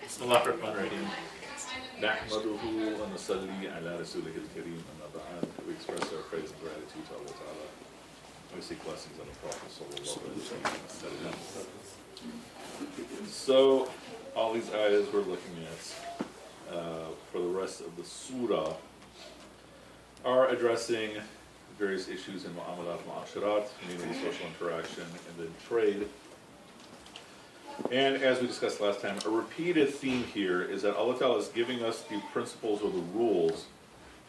بسم الله الرحمن الرحيم نحمده ونصلي على رسوله الكريم أما بعد. We express our praise and gratitude to Allah Ta'ala. We seek blessings on the Prophet sallallahu alaihi wasallam. So all these ayahs we're looking at for the rest of the surah are addressing various issues in mu'amalat ma'asharat, meaning social interaction and then trade. And as we discussed last time, a repeated theme here is that Allah Ta'ala is giving us the principles or the rules,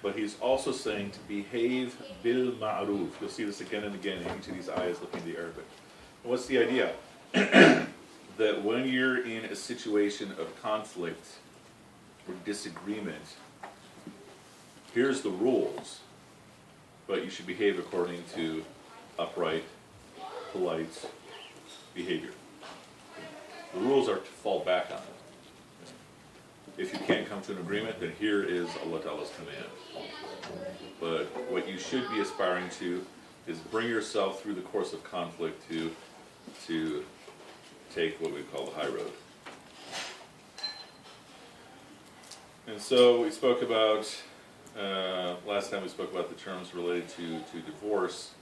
but He's also saying to behave bil ma'ruf. You'll see this again and again in each of these ayahs looking at the Arabic. And what's the idea? That when you're in a situation of conflict or disagreement, here's the rules, but you should behave according to upright, polite behavior. The rules are to fall back on it. If you can't come to an agreement, then here is Allah Ta'ala's command. But what you should be aspiring to is bring yourself through the course of conflict to take what we call the high road. And so we spoke about, last time we spoke about the terms related to divorce.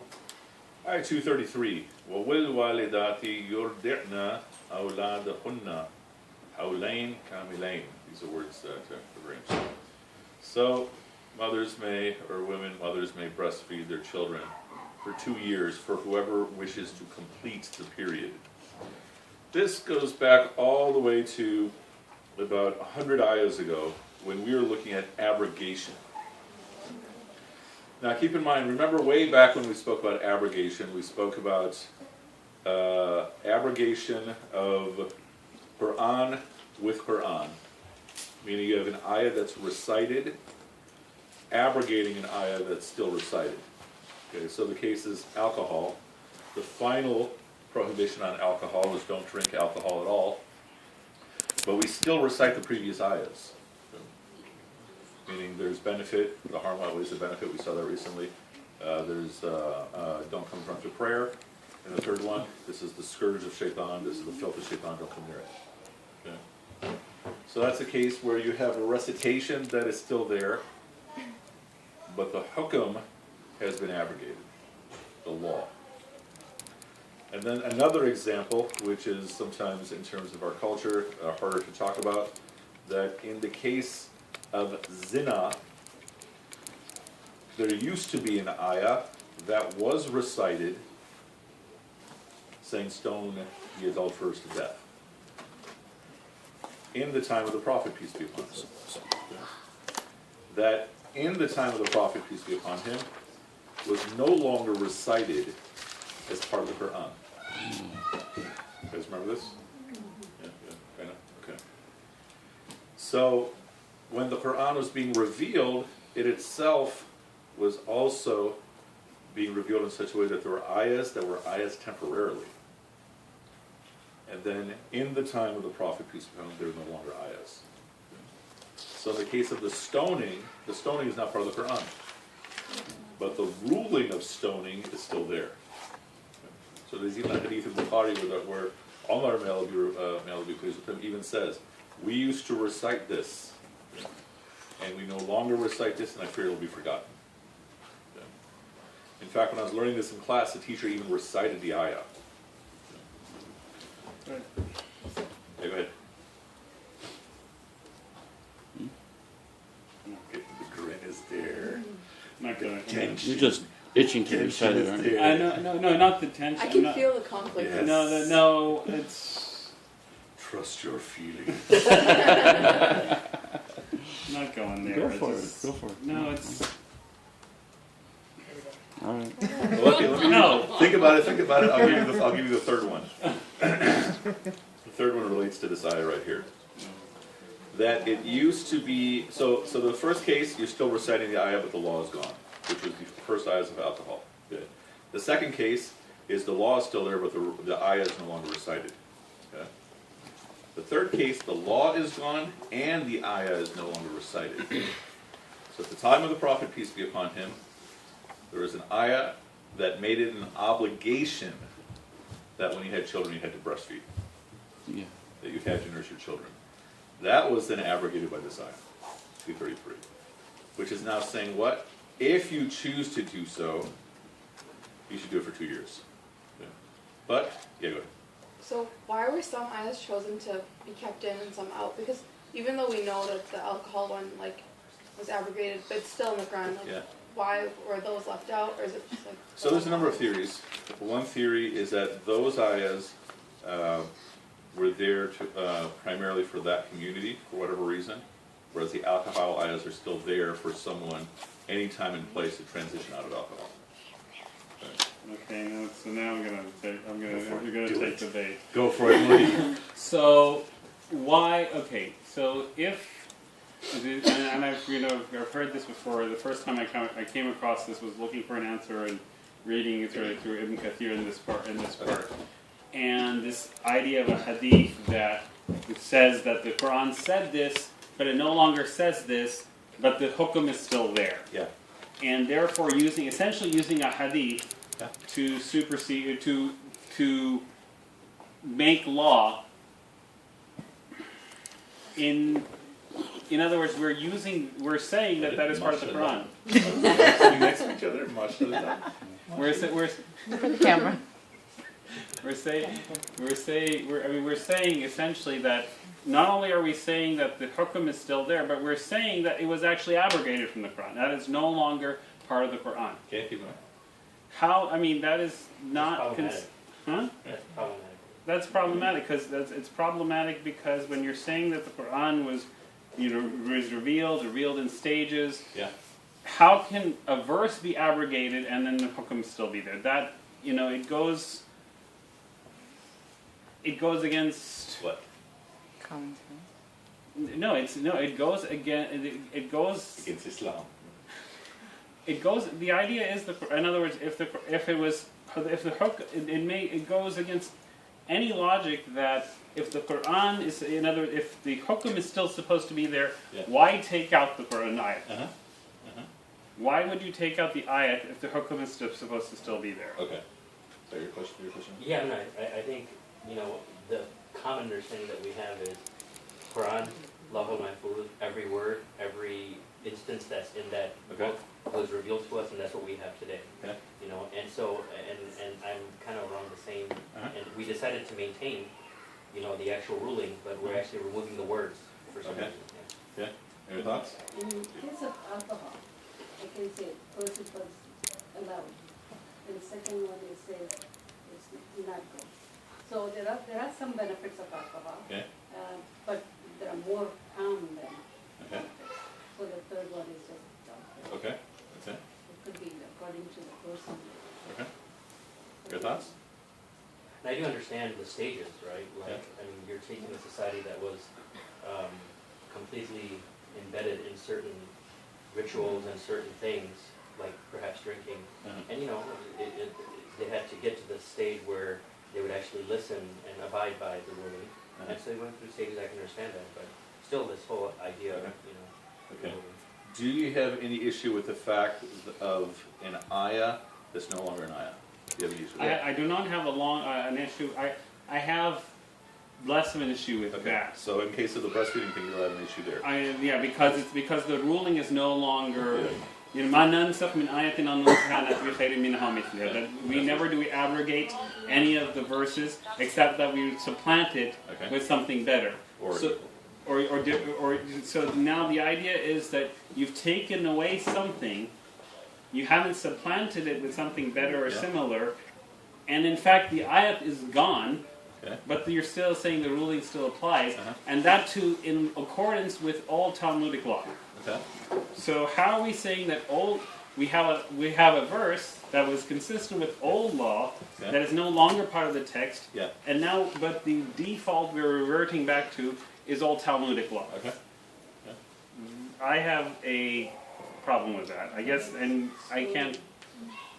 Ayah 233, وَوَالْوَالِدَاتِ يُرْدِعْنَا أَوْلَادَهُنَّ حَوْلَيْنِ كَامِلَيْنِ. These are words to arrange. So mothers may breastfeed their children for 2 years for whoever wishes to complete the period. This goes back all the way to about 100 ayahs ago when we were looking at abrogation. Now keep in mind, remember way back when we spoke about abrogation, we spoke about abrogation of Quran with Quran. Meaning you have an ayah that's recited, abrogating an ayah that's still recited. Okay, so the case is alcohol. The final prohibition on alcohol is don't drink alcohol at all. But we still recite the previous ayahs. Meaning there's benefit, the harm outweighs the benefit, we saw that recently. There's don't come drunk to prayer. And the third one, this is the scourge of shaitan, this is the filth of shaitan, don't come near it. Okay. So that's a case where you have a recitation that is still there, but the hukum has been abrogated, the law. And then another example, which is sometimes in terms of our culture, harder to talk about, that in the case of zina, there used to be an ayah that was recited saying stone the adulterers to death in the time of the Prophet, peace be upon him. That in the time of the Prophet, peace be upon him, was no longer recited as part of the Quran. You guys remember this? Yeah, I know. Okay. So when the Quran was being revealed, it itself was also being revealed in such a way that there were ayahs that were ayahs temporarily. And then in the time of the Prophet, peace be upon him, there were no longer ayahs. So in the case of the stoning is not part of the Quran. But the ruling of stoning is still there. So there's even a hadith of Bukhari where Omer, may Allah be pleased with him, even says, we used to recite this, and we no longer recite this, and I fear it will be forgotten. In fact, when I was learning this in class, the teacher even recited the ayah. Right. Yeah, go ahead. The grin is there. Not gonna. Tension. You're just itching to recite it, aren't you? I know, no, not the tension. I can not, feel the conflict. Yes. No, it's Trust your feelings. not going there. Go It's for it. just- Go for it. No, it's All right. Let me No. think about it. I'll give you the third one. The third one relates to this ayah right here. That it used to be, so the first case, you're still reciting the ayah, but the law is gone, which was the first ayahs of alcohol. Good. The second case is the law is still there, but the ayah is no longer recited. Okay? The third case, the law is gone, and the ayah is no longer recited. So at the time of the Prophet, peace be upon him, there was an ayah that made it an obligation that when you had children, you had to breastfeed. Yeah. That you had to nurse your children. That was then abrogated by this ayah, 233, which is now saying what? If you choose to do so, you should do it for 2 years. Yeah. But, yeah, go ahead. So why were some ayahs chosen to be kept in and some out? Because even though we know that the alcohol one was abrogated, but it's still in the Quran. Yeah. Why were those left out, or is it just So there's a number of theories. One theory is that those ayahs were there to, primarily for that community, for whatever reason, whereas the alcohol ayahs are still there for someone, any time and place to transition out of alcohol. Okay, so now I'm gonna take Do take it. the bait. Go for it, Lee. So why? Okay, so if and I've heard this before. The first time I came across this was looking for an answer and reading it through Ibn Kathir in this part. And this idea of a hadith that says that the Quran said this, but it no longer says this, but the hukum is still there. Yeah. And therefore essentially using a hadith Yeah. to supersede, to make law. In other words, we're saying that is part of the Quran. Sitting next to each other, mashallah. Camera. We're saying essentially that not only are we saying that the hukum is still there, but we're saying that it was actually abrogated from the Quran. That is no longer part of the Quran. Okay, keep going. How? I mean, that is not. Huh? That's problematic. That's problematic it's problematic because when you're saying that the Quran was revealed in stages. Yeah. How can a verse be abrogated and then the hukum still be there? That it goes against. What? Common sense. No, it goes again. It goes. Against Islam. It goes. The idea is in other words, if the hook, it goes against any logic that if the Quran is if the hukum is still supposed to be there, Yeah. why take out the Quran ayat? Uh-huh. Why would you take out the ayat if the hukum is supposed to still be there? Okay. Is that your question? Yeah, no, I think, the common understanding that we have is Quran, Lahul Mahfuz, every word, every instance that's in that Okay. book was revealed to us, and that's what we have today. Yeah. And so, and I'm kind of around the same, Uh-huh. and we decided to maintain, the actual ruling, but we're actually removing the words for some Okay. reason. Yeah. Any thoughts? In case of alcohol, I can say first it was allowed, and second one is says it's not good. So there are some benefits of alcohol, Okay. but there are more harm than Okay. benefits. So the third one is just Okay. Okay. it could be according to the person. Okay. Your thoughts? And I do understand the stages, right? Like, Yeah. I mean, you're taking a society that was completely embedded in certain rituals and certain things, like perhaps drinking. Uh-huh. And, they had to get to the stage where they would actually listen and abide by the ruling. Uh-huh. And so they went through stages, I can understand that, but still this whole idea of, Okay. Do you have any issue with the fact of an ayah that's no longer an ayah? Do you have any issue with that? I do not have an issue. I have less of an issue with Okay. that. So in case of the breastfeeding thing, you'll have an issue there. Because the ruling is no longer. ما ننسخ من آية أو ننسخها نأتي بخير منها مثلها. That we abrogate any of the verses except that we supplant it Okay. with something better. So now the idea is that you've taken away something, you haven't supplanted it with something better or Yeah. similar, and in fact the ayat is gone, Okay. but you're still saying the ruling still applies, Uh-huh. and that too in accordance with all Talmudic law. Okay. So how are we saying that we have a verse that was consistent with old law Yeah. that is no longer part of the text, Yeah. and now but the default we're reverting back to is all Talmudic law. Okay. I have a problem with that, I guess, and I can't.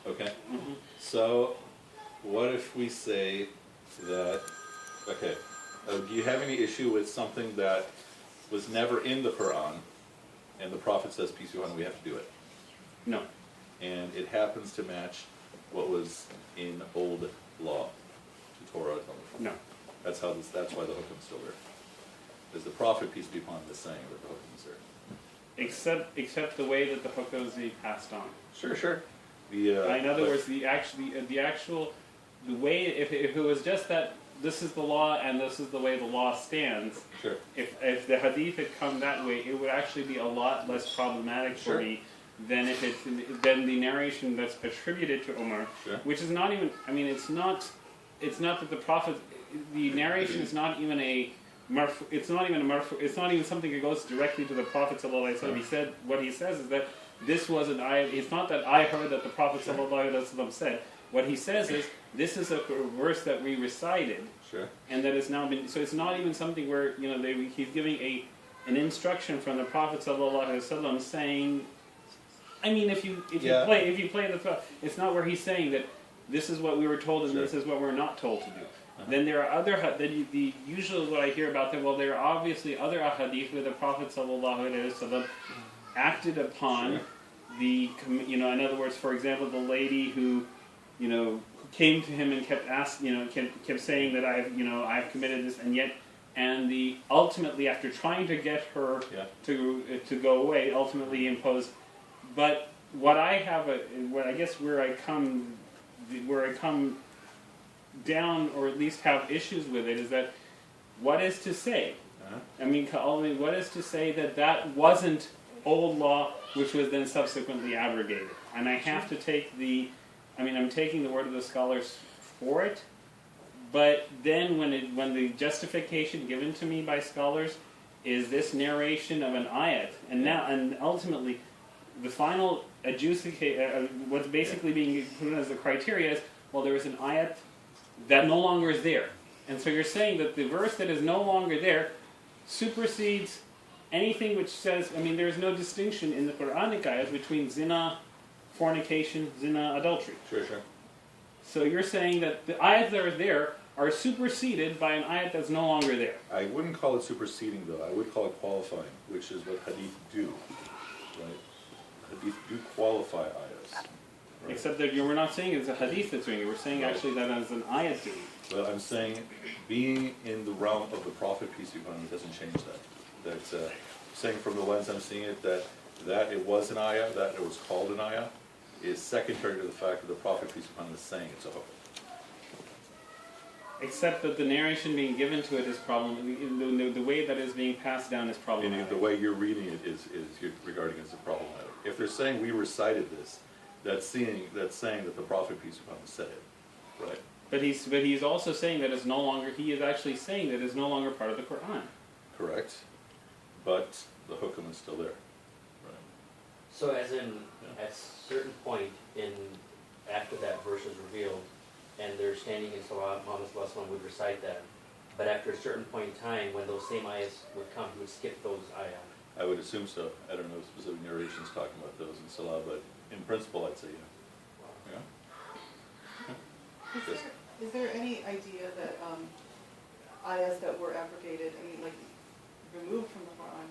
Okay. Mhm. So, what if we say that? Okay. Do you have any issue with something that was never in the Quran, and the Prophet says, "Peace be upon you, we have to do it," No. and it happens to match what was in old law, the Torah? No. That's why the hukum's still there. is the Prophet, peace be upon him, is saying that the Hukum is there. Except the way that the Hukam is being passed on. Sure. In other words, the way, if it was just that this is the law and this is the way the law stands, Sure. if the hadith had come that way, it would actually be a lot less problematic for Sure. me than than the narration that's attributed to Umar, Sure. which is not even. I mean, it's not that the Prophet. The narration is not even a. It's not even a marfu. It's not even something that goes directly to the Prophet sallallahu alaihi wasallam. He said what he says is that this was an ayah. It's not that I heard that the Prophet sallallahu alaihi wasallam said. What he says is this is a verse that we recited, Sure. and that has now been. So it's not even something where he's giving an instruction from the Prophet sallallahu alaihi wasallam saying. I mean, if you play the thought, it's not where he's saying that this is what we were told and Sure. this is what we're not told to do. Then there are other usually what I hear about them. Well, there are obviously other ahadith where the Prophet ﷺ acted upon in other words, for example, the lady who came to him and kept kept saying that I've committed this, and ultimately after trying to get her to go away, ultimately imposed. But what I guess where I come down, or at least have issues with it, is that what is to say? I mean, what is to say that wasn't old law, which was then subsequently abrogated? And I have to take I'm taking the word of the scholars for it, but then when the justification given to me by scholars is this narration of an ayat, and ultimately the final what's basically being put as the criteria is, well, there is an ayat that no longer is there. And so you're saying that the verse that is no longer there supersedes anything which says, there's no distinction in the Quranic ayat between zina, fornication, zina, adultery. Sure. So you're saying that the ayats that are there are superseded by an ayat that's no longer there. I wouldn't call it superseding, though. I would call it qualifying, which is what hadith do. Right? Hadith do qualify ayahs. Right? Except that we're not saying it's a hadith that's doing it. We're saying Right. actually that it's an ayat doing it. But I'm saying being in the realm of the Prophet, peace be upon him, doesn't change that. That's saying from the lens I'm seeing it, that it was an ayah, that it was called an ayah, is secondary to the fact that the Prophet, peace be upon him, is saying it's a hukum. Except that the narration being given to it is the way that it's being passed down is problematic. Meaning the way you're reading it is you're regarding it as a problematic. If they're saying we recited this, that's saying that the Prophet, peace be upon him, said it, right? But he's also saying that it's no longer. He is actually saying that it's no longer part of the Quran. Correct. But the hukum is still there. Right. So as in, at a certain point after that verse is revealed, and they're standing in Salah, Muhammad ﷺ would recite that. But after a certain point in time, when those same ayahs would come, he would skip those ayahs. I would assume so. I don't know specific narrations talking about those in Salah, but in principle I'd say yeah. Is there any idea that ayahs that were abrogated, removed from the Quran,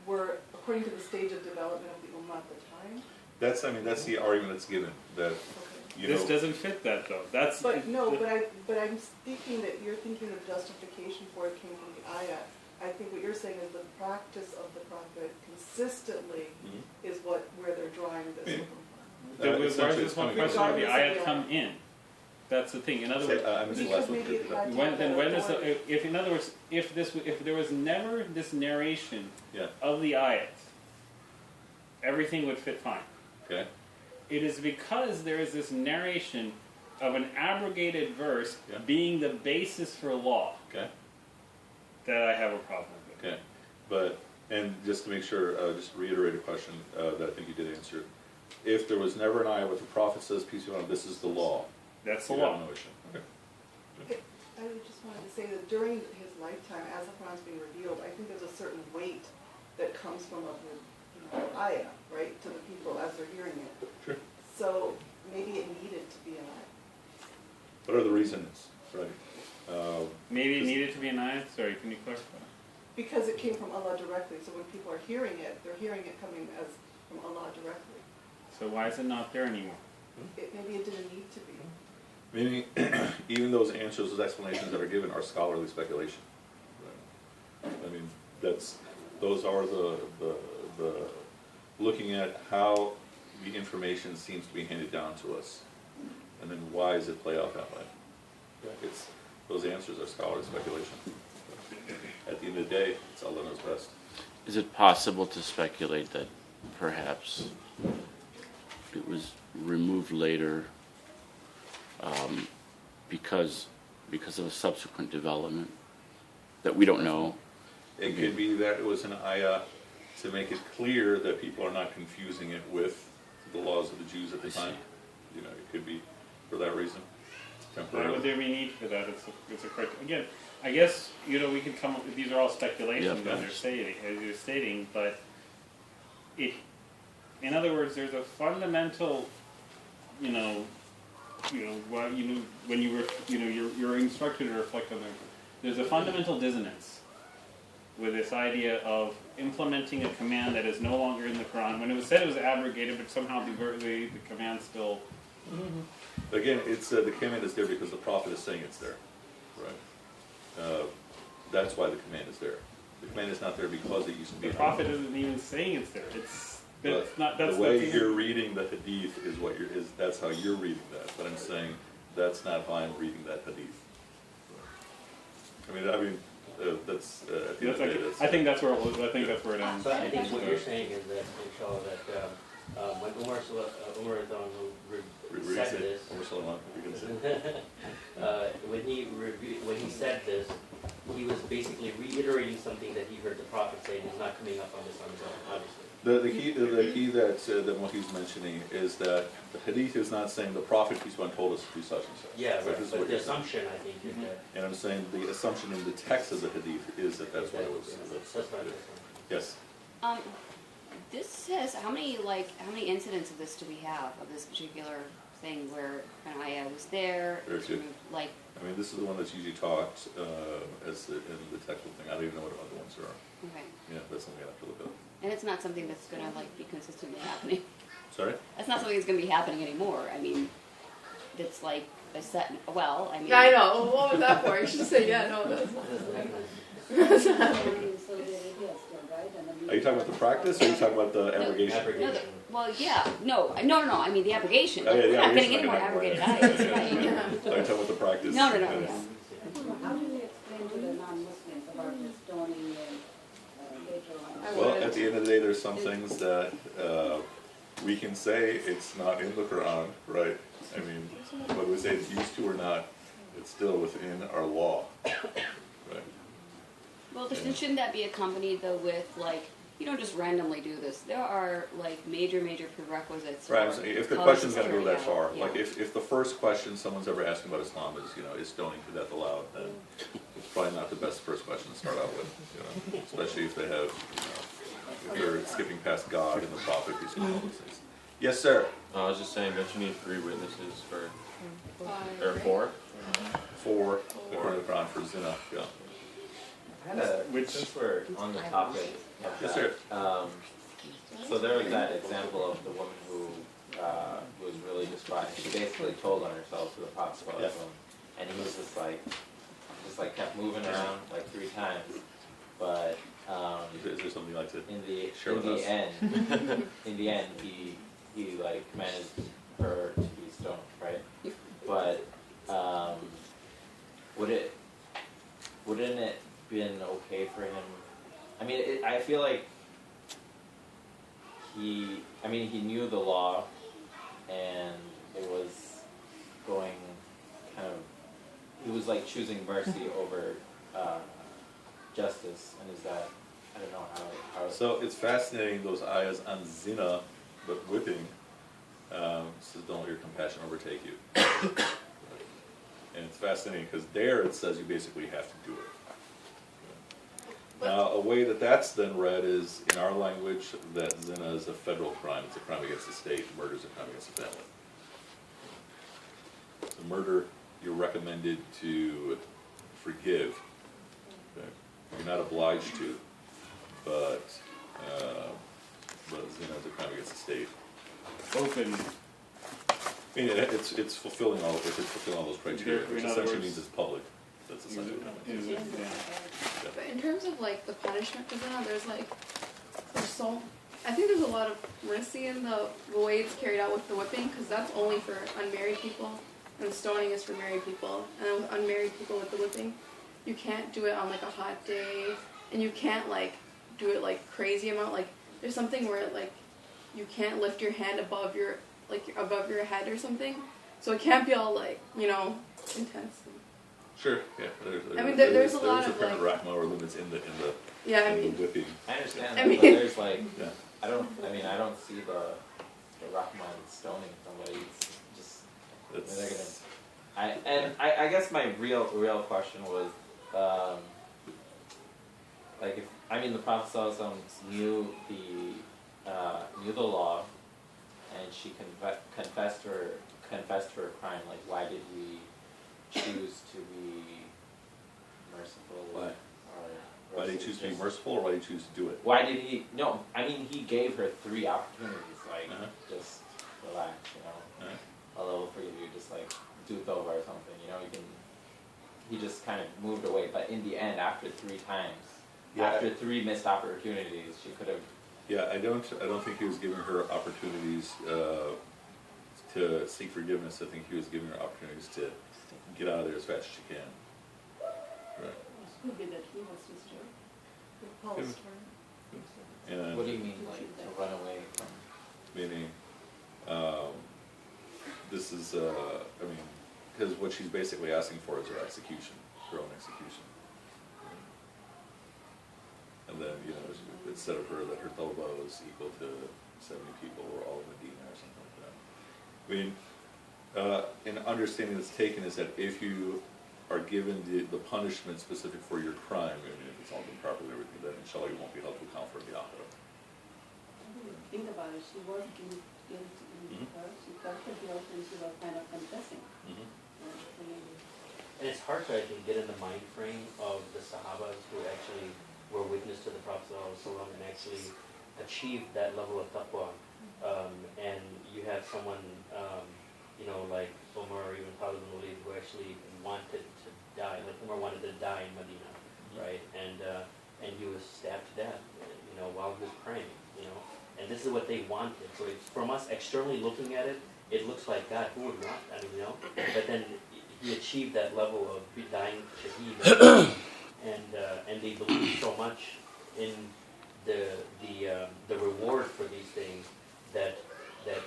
were according to the stage of development of the Ummah at the time? That's the argument that's given. That This doesn't fit that though. But I'm thinking that you're thinking the justification for it came from the ayah. I think what you're saying is the practice of the Prophet consistently is where they're drawing this from. Where does this whole question of the ayat Regardless of come in? That's the thing. In other words, Because maybe it had to have that authority. if there was never this narration Yeah. of the ayats, everything would fit fine. Okay. It is because there is this narration of an abrogated verse Yeah. being the basis for law Okay. that I have a problem with. Okay. And just to make sure, just to reiterate a question that I think you did answer. If there was never an ayah where the Prophet says, peace be upon him, this is the law. That's the You law. have no issue. Okay. I just wanted to say that during his lifetime, as the Quran's being revealed, I think there's a certain weight that comes from the ayah, right, to the people as they're hearing it. Sure. So maybe it needed to be an ayah. What are the reasons? Right. Maybe it needed to be an ayat. Sorry, can you clarify? Because it came from Allah directly, so when people are hearing it, they're hearing it coming as from Allah directly. So why is it not there anymore? Maybe it didn't need to be. Meaning, even those answers, those explanations that are given are scholarly speculation. Right. I mean, those are the, looking at how the information seems to be handed down to us, and then why does it play out that way? It's, those answers are scholarly speculation. At the end of the day, it's Allah knows best. Is it possible to speculate that perhaps it was removed later because of a subsequent development that we don't know? It could be that it was an ayah to make it clear that people are not confusing it with the laws of the Jews at the time. You know, it could be for that reason, Why temporarily. would there be need for that? It's a correct, again, I guess, you know, we could come up with, these are all speculations Yeah, as you're stating, but it, in other words, there's a fundamental, when you were, you're instructed to reflect on it, there's a fundamental dissonance with this idea of implementing a command that is no longer in the Quran. When it was said it was abrogated, but somehow the command still. Again, it's, the command is there because the prophet is saying it's there, right? That's why the command is there. The command is not there because it used to be. The prophet isn't even saying it's there. It's not. That's the way that's you're reading the hadith is what that's how you're reading that. But I'm saying that's not how I'm reading that hadith. I mean, that's at the end of the day. I think that's where that's where it ends. So I think what you're saying is that, inshallah, that when Umar said this, when he said this, he was basically reiterating something that he heard the Prophet say, and he's not coming up on this on his own, obviously. The key that Mohi's mentioning is that the hadith is not saying the Prophet peace be upon him told us to do such and such. Yeah, Right, right. this is But what the you're saying. assumption, I think, is that And I'm saying the assumption in the text of the hadith is that that's what it was. that's not this one. Yes. This says, how many incidents of this do we have, of this particular thing where an ayah was there, Very it's good. removed, like, I mean, this is the one that's usually taught as in the textual thing. I don't even know what other ones there are. okay. Yeah, that's something I have to look up. And it's not something that's gonna, like, be consistently happening. Sorry? That's not something that's gonna be happening anymore. I mean, it's like a set, well, I mean. Yeah, I know. What was that for? You should say, yeah, no, that's not. So they're idiots then, right? And Are you talking about the practice or are you talking about the abrogation? No, Abrogation. well, yeah, no, I mean the abrogation. Oh, yeah, We're the not getting abrogation any more I can abrogated have ayahs, more. right? Are you talking about the practice? No, Yeah. how do you explain to the non-Muslims about the stoning and later on? I Well, wouldn't. at the end of the day, there's some things that we can say it's not in the Quran, right? I mean, whether we say it's used to or not, it's still within our law, right? Well, shouldn't that be accompanied though with like, you don't just randomly do this. There are like major prerequisites. Right, I'm for saying if the how question's this is gonna go carried that out. far, Yeah. like if the first question someone's ever asking about Islam is stoning to death allowed, then it's probably not the best first question to start out with, especially if they have, if they're skipping past God and the Prophet, peace be upon him, all those things. Yes, sir. I was just saying, don't you need 3 witnesses for, or 4. 4, according to the Quran, for zina, yeah. I had a, since we're on the topic of Yes, that, sir. so there was that example of the woman who was really distraught. She basically told on herself to the Prophet, Yeah. and he was just like kept moving around like 3 times. But Is there something you'd like to share in with the us? end, he like commanded her to be stoned, right? But wouldn't it been okay for him? I mean, I feel like he knew the law, and it was going kind of, he was like choosing mercy over justice, and is that, I don't know how So it's fascinating, those ayahs on zina, but whipping, says don't let your compassion overtake you. And it's fascinating because there it says you basically have to do it. Now, a way that that's then read is, in our language, that zina is a federal crime. It's a crime against the state. Murder is a crime against the family. So murder, you're recommended to forgive. Okay? You're not obliged to, but zina is a crime against the state. Open. I mean, it's fulfilling all those criteria, In which other essentially words- means it's public. That's essentially what it Is means. it- yeah. But in terms of like the punishment, because now there's so, I think there's a lot of mercy in the way it's carried out with the whipping, because that's only for unmarried people, and stoning is for married people. And then with unmarried people with the whipping, you can't do it on like a hot day, and you can't like do it like crazy amount. Like there's something where like you can't lift your hand above your head or something, so it can't be all like intense. Sure, yeah. I mean, there's a lot of, apparent like- Rockmore limits in the Yeah, I in the mean, whipping. I understand I that, mean- but there's like, Yeah. I don't see the Rahman stoning somebody. It's just, It's, I guess my real question was, like if, the Prophet ﷺ knew the law, and she confessed her crime. Like, why did he choose to be merciful? Why? Or why do you choose to be merciful, or why do you choose to do it? Why did he? No, he gave her 3 opportunities. Like, Uh-huh. just relax, Uh-huh. Allah will forgive you. Just like do it over or something. You can. He just kind of moved away, but in the end, after 3 times, Yeah. after 3 missed opportunities, she could have. Yeah, I don't think he was giving her opportunities to seek forgiveness. I think he was giving her opportunities to get out of there as fast as she can. Right. It could be that he was sister. Paul's turn. And What do you mean, like to run away from? meaning, this is, because what she's basically asking for is her execution, her own execution. And then, instead of her, that her Toba was equal to 70 people or all of Medina or something like that. An understanding that's taken is that if you are given the punishment specific for your crime, if it's all been properly everything, then inshallah you won't be held to account for the akhirah. Think about it, she was guilty in Mhm. her, she felt the guilt and she was kind of confessing. Mhm. And it's hard to, I think, get in the mind frame of the Sahabas who actually were witness to the Prophet ﷺ and actually achieved that level of taqwa. And you have someone, like Omer or even Khalid bin Walid, who actually wanted to die. Like Omer wanted to die in Medina, right? And he was stabbed to death, while he was praying, And this is what they wanted. So it's, from us externally looking at it, it looks like, God, who would want that, But then he achieved that level of dying shaheed, and they believe so much in the reward for these things that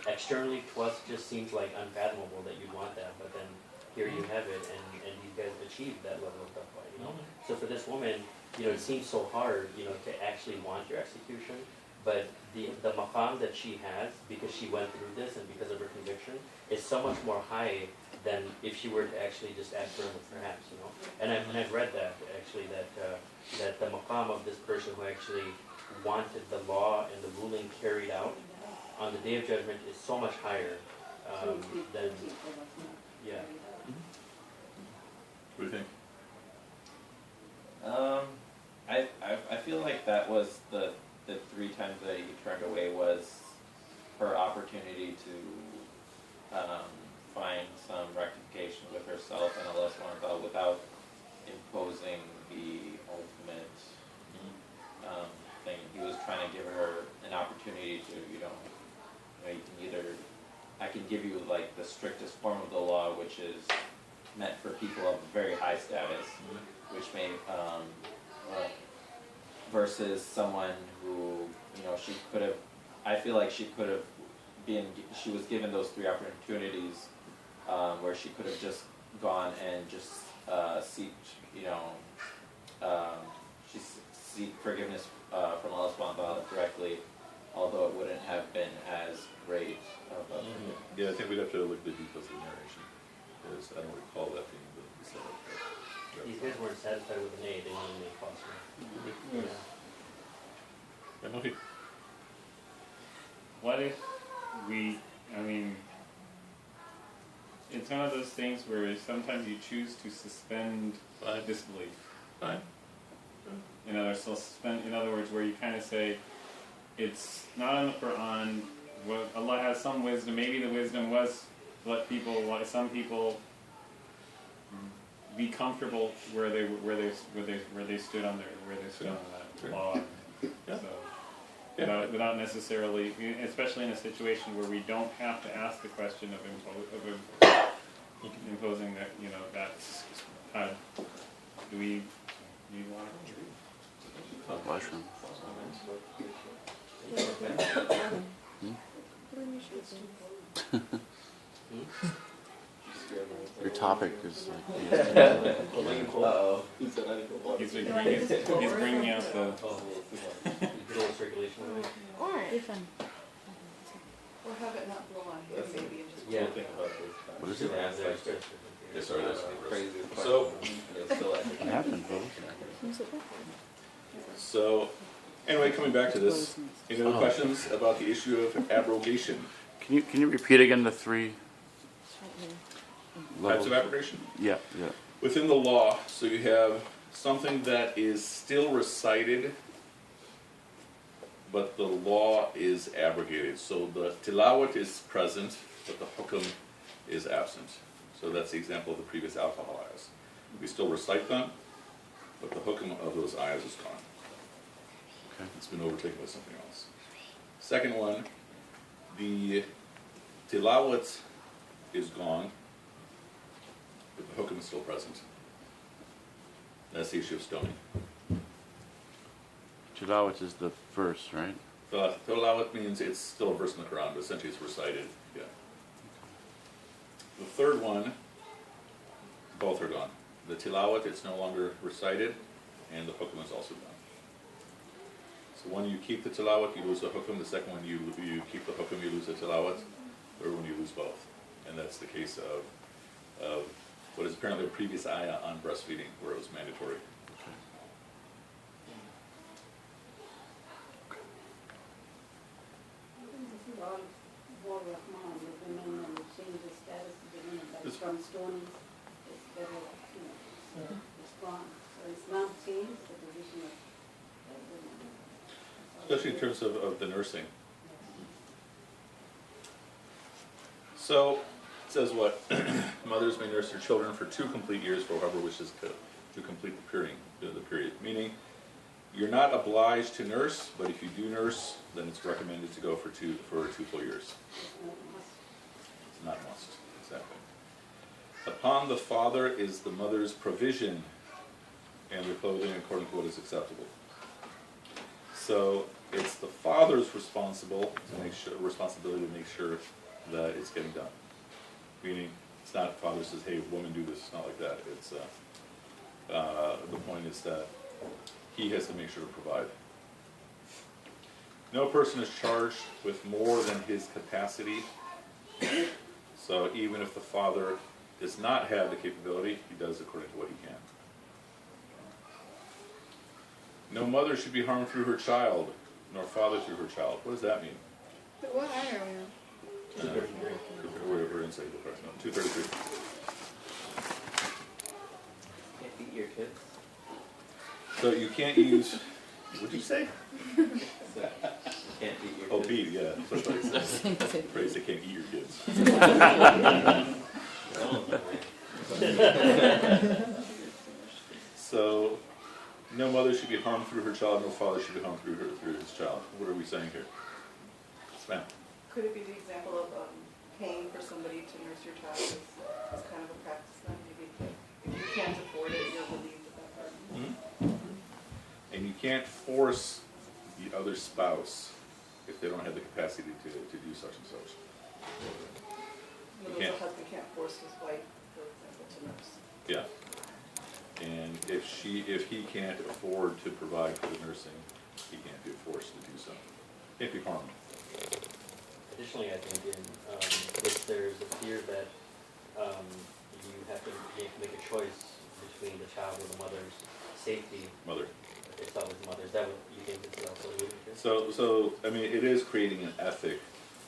externally to us just seems like unfathomable that you'd want that, but then here you have it, and you guys achieved that level of taqwa, So for this woman, it seems so hard, to actually want your execution, but the maqam that she has, because she went through this and because of her conviction, is so much more high than if she were to actually just act for him, perhaps, And I've read that, actually, that the maqam of this person who actually wanted the law and the ruling carried out on the Day of Judgment is so much higher than, yeah. What do you think? I feel like that was the 3 times that he turned away was her opportunity to find some rectification with herself and Allah subhanahu wa ta'ala without imposing the ultimate thing. He was trying to give her an opportunity to, you can either, I can give you like the strictest form of the law, which is meant for people of very high status, which may, versus someone who, she could have, I feel like she could have she was given those 3 opportunities where she could have just gone and just seek forgiveness from Allah subhanahu wa ta'ala directly, although it wouldn't have been as great of a forgiveness. Yeah, I think we'd have to look at the details of the narration, because I don't recall that being set up. These guys weren't satisfied with an A, they wanted an A plus. Emily? What if it's one of those things where sometimes you choose to suspend disbelief. Fine. In other words, where you kind of say, it's not in the Quran, Allah has some wisdom, maybe the wisdom was let some people be comfortable where they stood on that law. Yeah. So, without necessarily, especially in a situation where we don't have to ask the question of imposing that, that's, do you want to? Mushroom. Your topic is like. Uh-oh. He's bringing out the. Little circulation. Or have it not blow on here, maybe, and just. Yeah. What is it? Yes, sorry, that's Crazy. So- What happened, folks? So, anyway, coming back to this, any other Oh. questions about the issue of abrogation? Can you repeat again the three Types levels? of abrogation? Yeah, yeah. Within the law, so you have something that is still recited, but the law is abrogated. So the tilawat is present, but the hukum is absent. So that's the example of the previous alcohol ayahs. We still recite them, but the hukum of those ayahs is gone. Okay. It's been overtaken by something else. Second one, the tilawat is gone, but the hukum is still present. That's the issue of stoning. Tilawat is the verse, right? The tilawat means it's still a verse in the Quran, but essentially it's recited. Yeah. The third one, both are gone. The tilawat, it's no longer recited, and the hukum is also gone. So when you keep the tilawat, you lose the hukum. The second one, you keep the hukum, you lose the tilawat. The third one, you lose both. And that's the case of what is apparently a previous ayah on breastfeeding, where it was mandatory. This is all war Rahman, the women, and change the status of the women, like from stoning, it's better, it's gone. So Islam changed the position of women. Especially in terms of the nursing. So, it says what? Mothers may nurse their children for 2 complete years for whoever wishes to complete the period. Meaning, you're not obliged to nurse, but if you do nurse, then it's recommended to go for 2 full years. It's not a must, exactly. Upon the father is the mother's provision and the clothing according to what is acceptable. So it's the father's responsibility to make sure that it's getting done. Meaning, it's not father says, "Hey, woman, do this." It's not like that. It's the point is that he has to make sure to provide. No person is charged with more than his capacity. So even if the father does not have the capability, he does according to what he can. No mother should be harmed through her child, nor father through her child. What does that mean? What ayah are we on? We're in Sahih Bukhari. No, 233. Can't beat your kids. So you can't use. What'd you say? You can't beat your Oh, kids. beat. Yeah. That's what I said. Phrase they can't eat your kids. So, no mother should be harmed through her child, no father should be harmed through his child. What are we saying here? Ma'am. Could it be the example of paying for somebody to nurse your child as kind of a practice then? Maybe if you can't afford it, you're relieved of that burden. And you can't force the other spouse if they don't have the capacity to do such and such. In other words, a husband can't force his wife, for example, to nurse. Yeah. And if he can't afford to provide for the nursing, he can't be forced to do so. Can't be harmed. Additionally, I think if there's a fear that you have to make a choice between the child or the mother's safety, Mother. it's always the mother's. That would you think this is also alluding to? So I mean, it is creating an ethic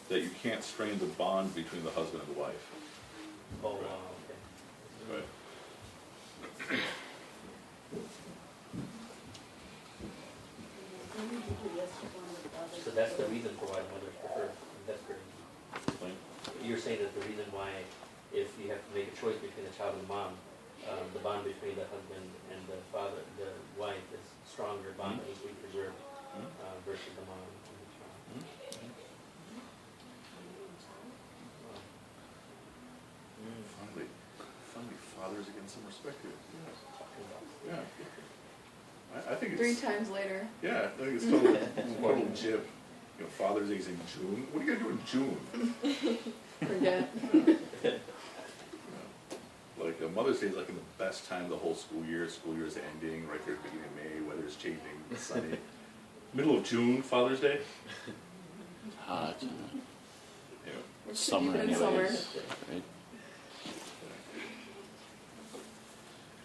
that you can't strain the bond between the husband and the wife. Oh, Right. okay. Right. So that's the reason for why the mothers prefer. That's pretty. Explain. You're saying that the reason why, if you have to make a choice between the child and the mom, the bond between the husband and the father, the wife is stronger bond that needs to be preserved versus the mom and the child. Finally, fathers are getting some respect here. Yeah. I think it's 3 times later. Yeah, I think it's total jib. You know, Father's Day's in June. What are you gonna do in June? Forget. Like Mother's Day is like in the best time of the whole school year. School year is ending right there at the beginning of May. Weather's changing. It's sunny. Middle of June, Father's Day. Hot, Yeah. Which summer should be anyways, summer. right?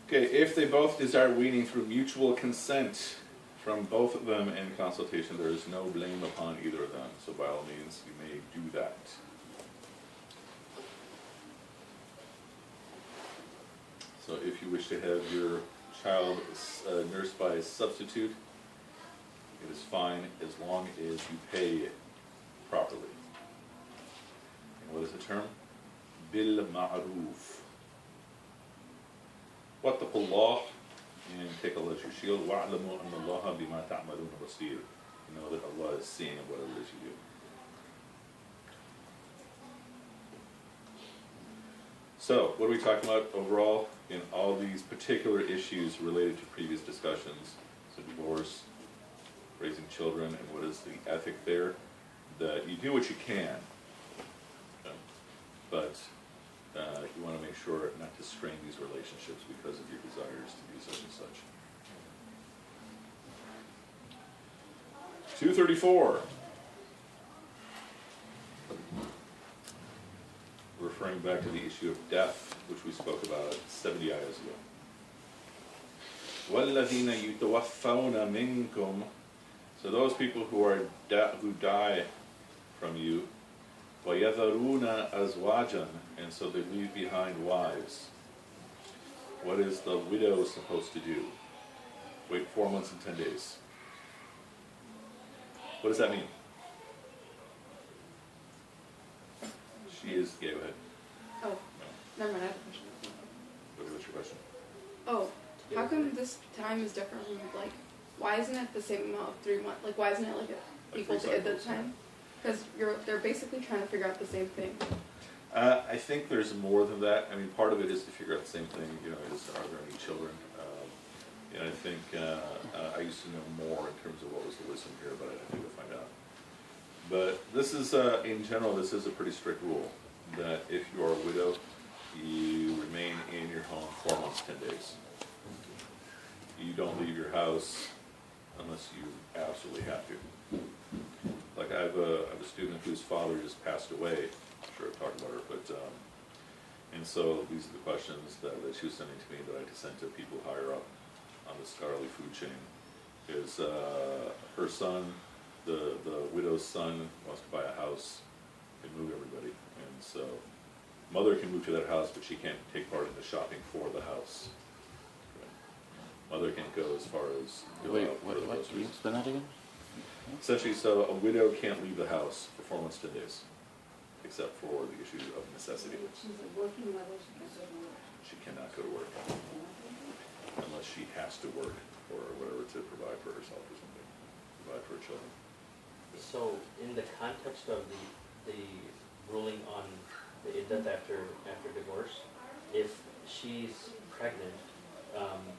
Okay, if they both desire weaning through mutual consent from both of them and consultation, there is no blame upon either of them. So by all means, you may do that. So if you wish to have your child nursed by a substitute, it is fine as long as you pay properly. And what is the term? Bil ma'roof. واتقوا الله, and take Allah as your shield. وَاعْلَمُوا أَنَّ اللَّهَ بِمَا تَعْمَلُونَ بَصِيرٌ. You know that Allah is seeing whatever it is you do. So, what are we talking about overall in all these particular issues related to previous discussions? So divorce, raising children, and what is the ethic there? That you do what you can, but you want to make sure not to strain these relationships because of your desires to do such and such. 234. Referring back to the issue of death, which we spoke about 70 ayahs ago. وَالَّذِينَ يُتَوَفَّوْنَ مِنْكُمْ. So those people who die from you, وَيَذَرُونَ أَزْوَاجًا, and so they leave behind wives. What is the widow supposed to do? Wait 4 months and 10 days. What does that mean? She is, go ahead. Oh, never mind, I have a question. What's your question? Oh, how come this time is different from, like, why isn't it the same amount of 3 months? Like, why isn't it, like, equal to 3 at the cycles, time? Because they're basically trying to figure out the same thing. I think there's more than that. I mean, part of it is to figure out the same thing, you know, is are there any children? And I think I used to know more in terms of what was the wisdom here, but I didn't to find out. But this is, in general, this is a pretty strict rule, that if you are a widow, you remain in your home 4 months, 10 days. You don't leave your house unless you absolutely have to. Like I have a student whose father just passed away. I'm sure I've talked about her, but and so these are the questions that she was sending to me that I could send to people higher up on the scholarly food chain. Is her son, the widow's son, wants to buy a house and move everybody, and so mother can move to that house, but she can't take part in the shopping for the house. Mother can't go as far as go Wait, out for the what, can you groceries. explain that again? Essentially, so a widow can't leave the house for 4 months, 10 days, except for the issue of necessity. She's a working mother, she can go to work. She cannot go to work unless she has to work or whatever to provide for herself or something, provide for her children. So, in the context of the ruling on the iddat after divorce, if she's pregnant,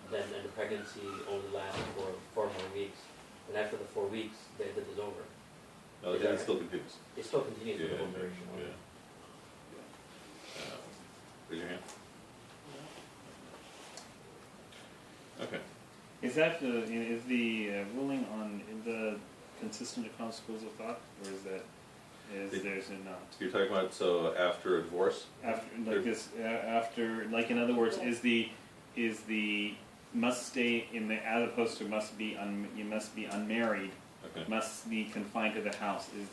then and the pregnancy only lasts for 4 more weeks, and after the 4 weeks, the iddat is over. No, it still continues. It still continues for the Yeah, whole duration. yeah. Raise your hand. Okay. Is that the ruling on the consistent across schools of thought, or is there's a not? You're talking about so after a divorce? After in other words, is the must stay in the as opposed to you must be unmarried, Okay. must be confined to the house. Is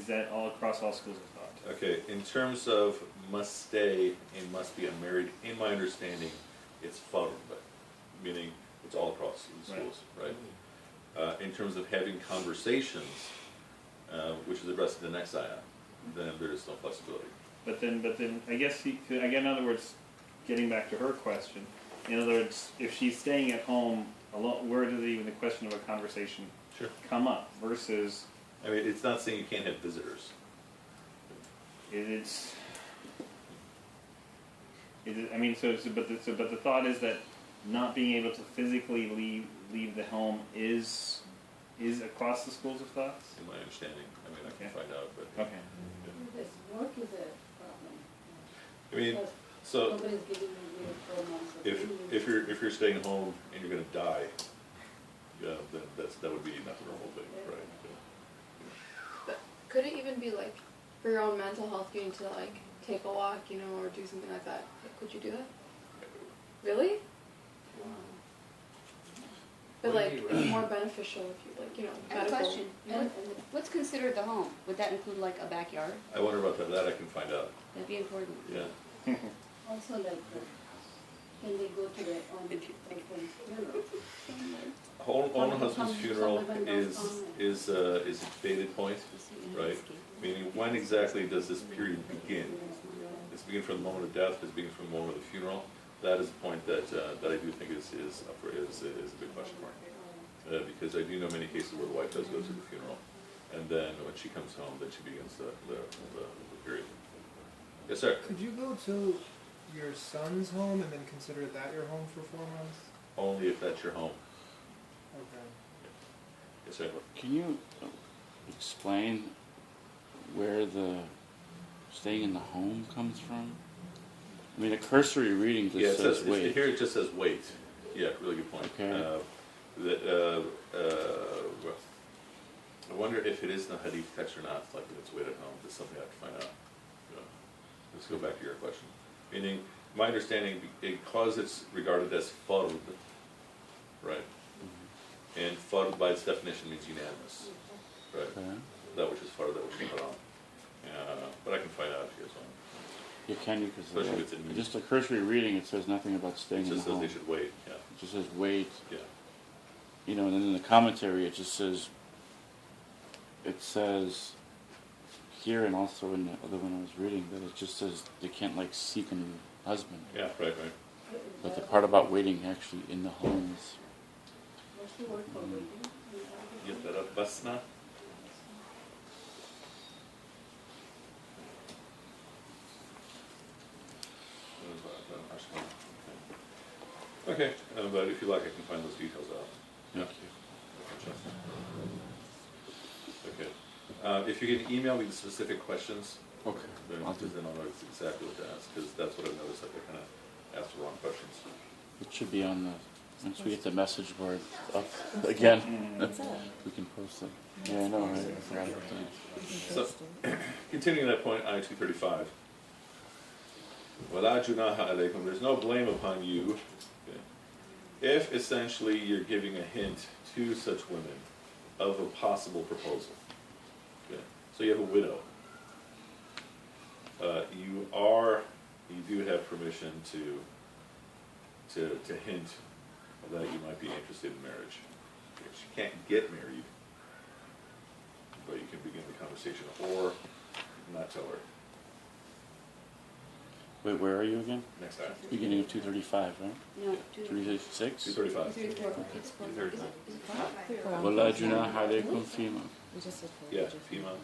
that all across all schools of thought? Okay, in terms of must stay and must be unmarried, in my understanding, it's fard, meaning it's all across the schools, right? In terms of having conversations, which is addressed in the next ayah, then there is no flexibility. But then I guess again, in other words, getting back to her question, in other words, if she's staying at home alone, where does even the question of a conversation Sure. come up versus I mean, it's not saying you can't have visitors. it's. I mean, but the thought is that not being able to physically leave the home is across the schools of thoughts. In my understanding, I mean, I can Okay. find out, but. Okay. This work is a problem. I mean, Because so nobody's giving you 4 months of leave. if you're staying home and you're gonna die, yeah, then that would be not the normal thing, right? But could it even be like for your own mental health, you need to like take a walk, you know, or do something like that? Like, could you do that? Really? But What like, do you it's more beneficial if you like, you know, I have a medical. question. What's considered the home? Would that include like a backyard? I wonder about that I can find out, That'd be important. yeah. Also like, can they go to their own husband's funeral? Own husband's funeral is a debated point, right? Meaning, when exactly does this period begin? Does it begin from the moment of death? Does it begin from the moment of the funeral? That is a point that I do think is a big question mark. Because I do know many cases where the wife does go to the funeral, and then when she comes home, then she begins the period. Yes, sir. Could you go to your son's home and then consider that your home for 4 months? Only if that's your home. Okay. Yes, sir. Can you explain where the staying in the home comes from? I mean, a cursory reading just Yeah, it says wait. here it just says wait. Yeah, really good point. Okay. I wonder if it is in the hadith text or not, like if it's wait at home. That's something I have to find out. Yeah. Let's go back to your question. Meaning, my understanding, because it's regarded as fard, right? And fard by its definition means unanimous, right? Okay. That which is fard, that which is haram. But I can find out if you guys want. Yeah, can you? Especially if it's in Just a cursory reading, it says nothing about staying It in just the says home. they should wait, yeah, It just says wait. yeah. You know, and then in the commentary, it just says. It says here, and also in the other one I was reading, that it just says they can't like seek a new husband. Yeah, right. But the part about waiting actually in the homes. What's the word for waiting? Get that up, Basna. Okay, but if you like, I can find those details out. Thank you. Okay. If you can email me the specific questions, Okay. then I'll do then I'll know exactly what to ask, because that's what I've noticed, like I kind of asked the wrong questions. It should be on the, once we get the message board up again, we can post it. Yeah, I know, right? I forgot about that. So, continuing that point, I-235. وَلَا جُنَاحَ عَلَيْكُمْ. There's no blame upon you, okay, if essentially you're giving a hint to such women of a possible proposal. Okay. So you have a widow. You do have permission to hint that you might be interested in marriage. Okay. She can't get married, but you can begin the conversation or not tell her. Wait, where are you again? Next time. Beginning of 235, right? No, 236? 235. 234. ولا جناح عليكم فيما. Yeah, FEMA.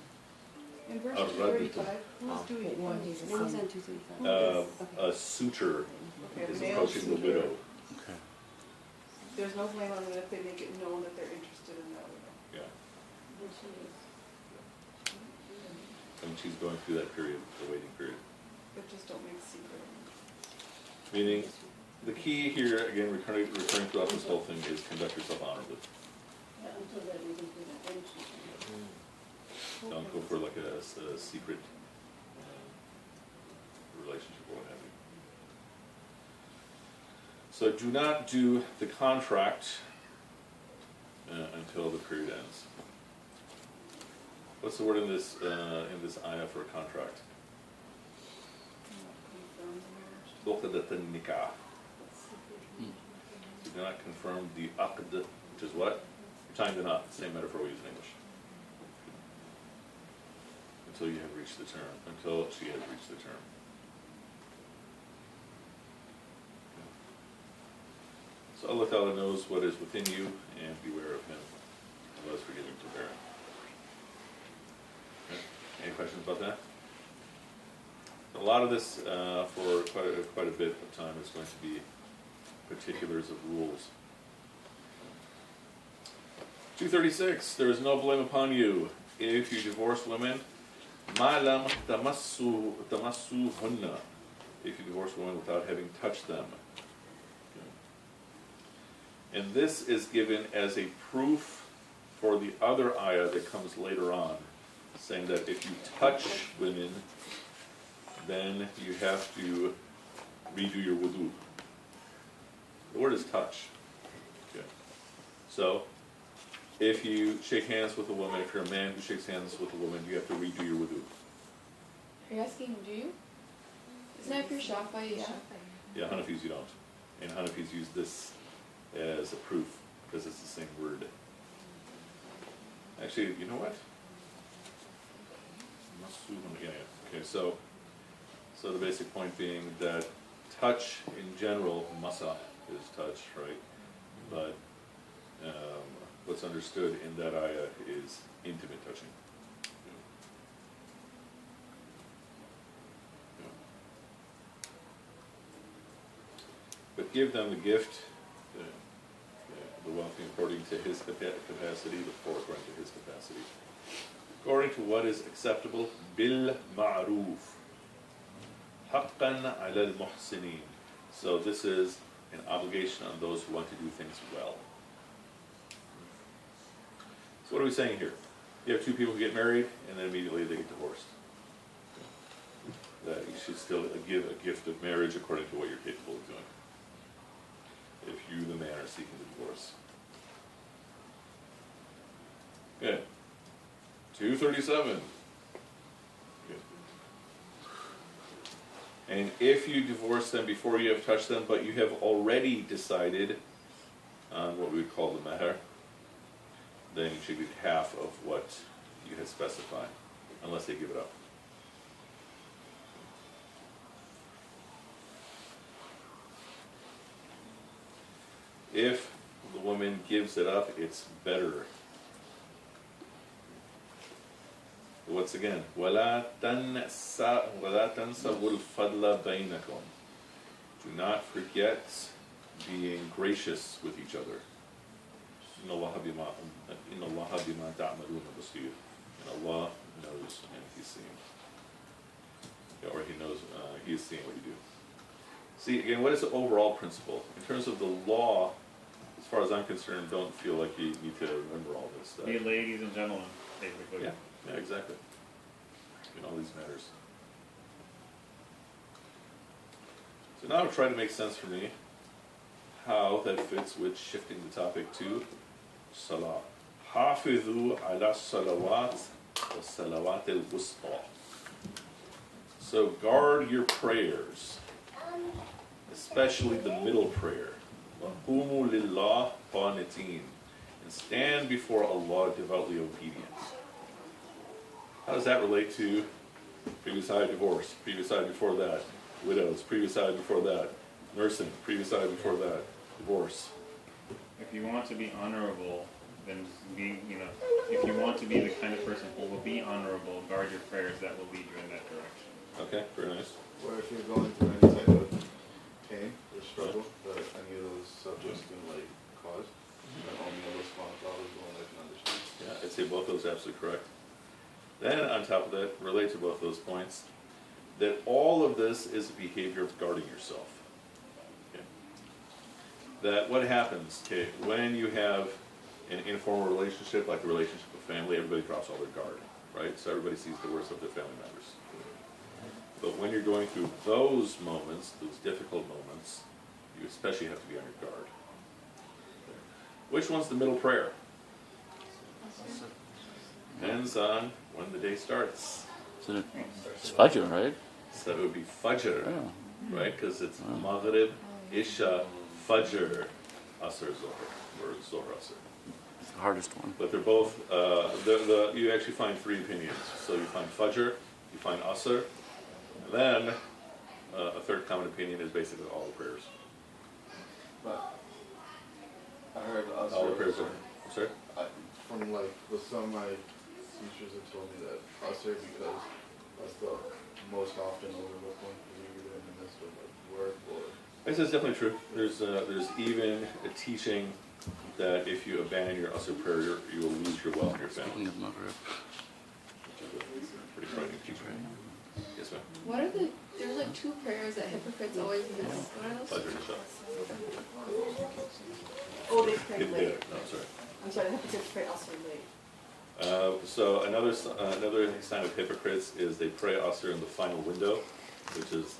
In verse Alright. 235, who's doing what? No, it's on 235. A suitor Okay, is male approaching the suitor. widow. Okay. There's no blame on them if they make it known that they're interested in that widow. Yeah. And she is. And she's going through that period, the waiting period. But just don't make secret. Meaning, the key here, again, recurring throughout this whole thing, is conduct yourself honorably. Yeah, until they're ready to the pension. Don't go for like a secret relationship or what have you. So do not do the contract until the period ends. What's the word in this ayah for a contract? عقدة النكاح. Do not confirm the aqd, which is what? You're tying the knot, same metaphor we use in English. Until you have reached the term, until she has reached the term. So Allah Ta'ala knows what is within you, and beware of him. Allah is forgiving, forbearing. Okay. Any questions about that? A lot of this, for quite a bit of time, is going to be particulars of rules. 236. There is no blame upon you if you divorce women. Ma lam tamassuhunna. If you divorce women without having touched them. Okay. And this is given as a proof for the other ayah that comes later on, saying that if you touch women, then you have to redo your wudu. The word is touch. Okay. So, if you shake hands with a woman, if you're a man who shakes hands with a woman, you have to redo your wudu. Are you asking, do you? Isn't that if you're Shafi'i? Yeah. Yeah, Hanafis you don't. And Hanafis use this as a proof, because it's the same word. Actually, you know what? Yeah. Okay, so the basic point being that touch in general, masa is touch, right? But what's understood in that ayah is intimate touching. But give them the gift, the wealthy according to his capacity, the poor according to his capacity. According to what is acceptable, bil ma'roof. Haqqan ala al-muhsinin. So this is an obligation on those who want to do things well. So what are we saying here? You have two people who get married, and then immediately they get divorced. That you should still give a gift of marriage according to what you're capable of doing, if you, the man, are seeking the divorce. Okay. 237. Good. And if you divorce them before you have touched them, but you have already decided on what we would call the mahr, then you should get half of what you had specified, unless they give it up. If the woman gives it up, it's better. Once again, وَلَا تَنْسَوُا الْفَضْلَ بَيْنَكُمْ. Do not forget being gracious with each other. إِنَّ اللَّهَ بِمَا تَعْمَلُونَ بَصِيرٌ. And Allah knows and He's seeing. Yeah, or He knows, He is seeing what you do. See, again, what is the overall principle? In terms of the law, as far as I'm concerned, don't feel like you need to remember all this stuff. Be ladies and gentlemen, basically. Yeah, exactly. In all these matters. So now try to make sense for me how that fits with shifting the topic to salah. حافظوا على الصلوات والصلوات الوسطى. So guard your prayers, especially the middle prayer. وَقُومُوا لِلَّهِ قَانِتِينَ. And stand before Allah devoutly obedient. How does that relate to previous ayah divorce, previous ayah before that, widows, previous ayah before that, nursing, previous ayah before that, divorce? If you want to be honorable, then be, if you want to be the kind of person who will be honorable, guard your prayers that will lead you in that direction. Okay, very nice. Or if you're going through any type of pain or struggle that any of those subjects can cause, then only Allah subhanahu wa ta'ala is the one that can understand. Yeah, I'd say both those are absolutely correct. Then, on top of that, relate to both those points, that all of this is a behavior of guarding yourself. Okay. That what happens, okay, when you have an informal relationship, like a relationship with family, everybody drops all their guard, right? So everybody sees the worst of their family members. But when you're going through those moments, those difficult moments, you especially have to be on your guard. Which one's the middle prayer? Depends on when the day starts. So it's Fajr, right? So it would be Fajr, Oh. right? Because it's Maghrib, Isha, Fajr, Asr, Zohar, or Zohar, Asr. It's the hardest one. But they're both, you actually find three opinions. So you find Fajr, you find Asr, and then a third common opinion is basically all the prayers. But I heard All the prayers are, I'm sorry? from like with some of my teachers have told me that usher because that's the most often overlooked one because you're either in the midst of like work or. This is definitely true. There's even a teaching that if you abandon your usher prayer, you will lose your wealth and your family. Speaking of Maghrib. Pretty frightening teaching. Yes, ma'am. What are there's like two prayers that hypocrites always miss. What are those? Pleasure to show. Oh, they pray Didn't late. get it. No, sorry. I'm sorry, the hypocrites pray also late. So another sign of hypocrites is they pray usher in the final window, which is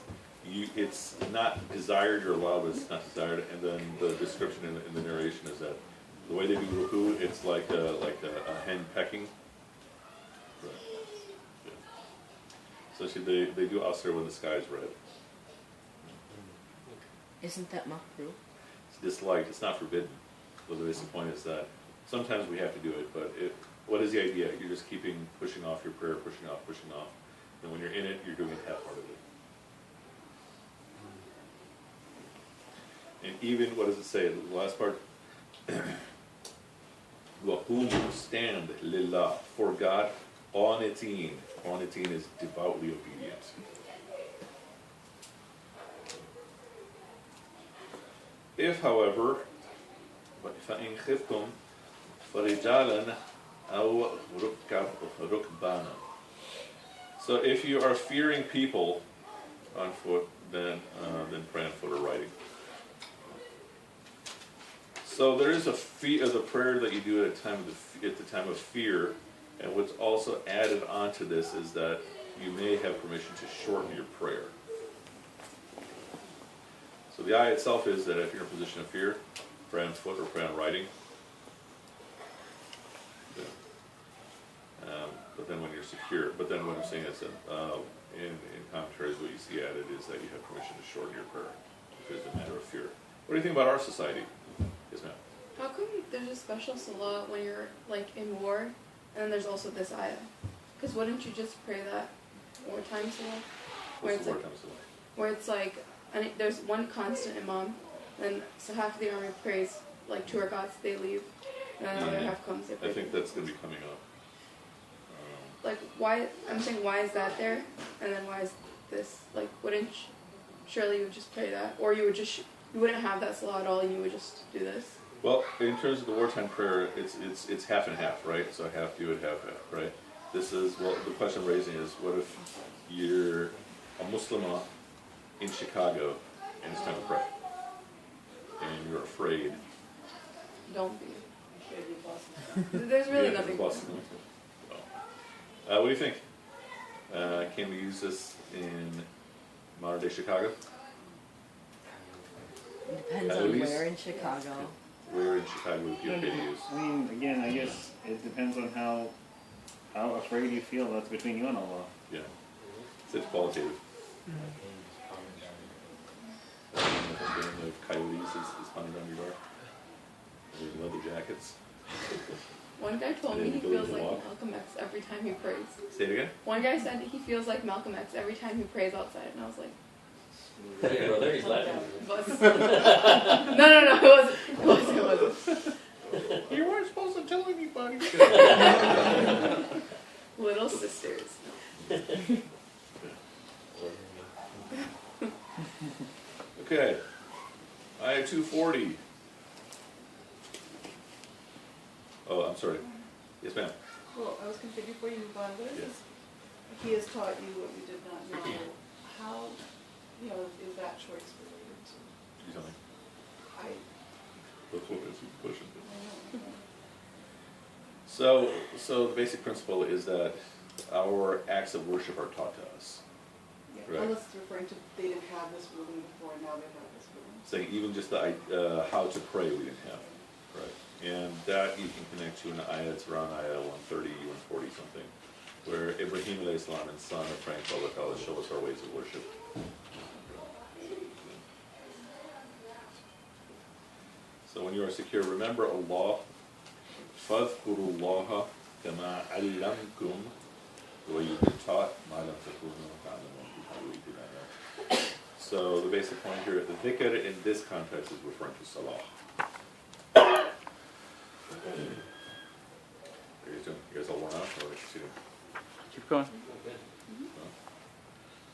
it's not desired, you're allowed, but it's not desired. And then the description in the narration is that the way they do ruku, it's like a hen pecking. Right. Yeah. So they do usher when the sky is red. Isn't that makruh? It's disliked. It's not forbidden. So the basic point is that sometimes we have to do it, but what is the idea? You're just pushing off your prayer, pushing off. And when you're in it, you're doing it half-heartedly. And even, what does it say? The last part, وَقُومُوا stand lillah, for God, qanitin. Qanitin is devoutly obedient. If, however, فَإِنْ خِفْتُمْ فَرِجَالًا أَوْ رُكْبَانًا. So if you are fearing people on foot, then pray on foot or riding. So there is a prayer that you do at the time of fear, and what's also added onto this is that you may have permission to shorten your prayer. So the ayah itself is that if you're in a position of fear, pray on foot or pray on riding. But then when you're secure, what I'm saying is that in commentaries what you see added is that you have permission to shorten your prayer if it's a matter of fear. What do you think about our society? Yes, ma'am. How come there's a special salah when you're like in war, and then there's also this ayah? Because wouldn't you just pray that wartime salah? What's the wartime salah? Where it's like, and there's one constant imam, and so half of the army prays like 2 rakats, they leave, and then the other half comes. They pray. I think that's going to be coming up. Like why? I'm saying why is that there, and then why is this? Like surely you would just pray that, or you wouldn't have that salah at all, and you would just do this. Well, in terms of the wartime prayer, it's half and half, right? So half do it, half, right? This is, well, the question I'm raising is, what if you're a Muslimah in Chicago and it's time to pray, and you're afraid? Don't be. There's really Yeah, nothing. What do you think? Can we use this in modern day Chicago? Depends At on least- where in Chicago. Where in Chicago would be okay to use? I mean, again, I guess it depends on how afraid you feel. That's between you and Allah. Yeah, it's qualitative. The coyotes is hunting on your door. There's leather jackets. One guy told me he feels like Malcolm X every time he prays. Say it again? One guy said he feels like Malcolm X every time he prays outside, and I was like, Hey, brother, he's laughing. no, it wasn't. You weren't supposed to tell anybody. Little sisters. Okay. Ayah 240. Oh, I'm sorry. Yes, ma'am. Well, I was confused before you move on. What is Yes. this? He has taught you what you did not know. How, is that choice related to? You tell me. Let's look and see the question. So the basic principle is that our acts of worship are taught to us. Right. Unless it's referring to they didn't have this ruling before, now they have this ruling. Saying even just the how to pray we didn't have. Right. And that you can connect to an ayah, it's around ayah 130, 140 something, where Ibrahim alayhi salam and son are praying to Allah show us our ways of worship. So when you are secure, remember Allah. فَاذْكُرُوا اللَّهَ كَمَا عَلَّمْكُمْ. The way you've been taught, مَا لَمْ تَكُونُوا تَعْلَمُونَ. So the basic point here, the dhikr in this context is referring to salah. How you doing? You guys all worn out? Or continue? Keep going.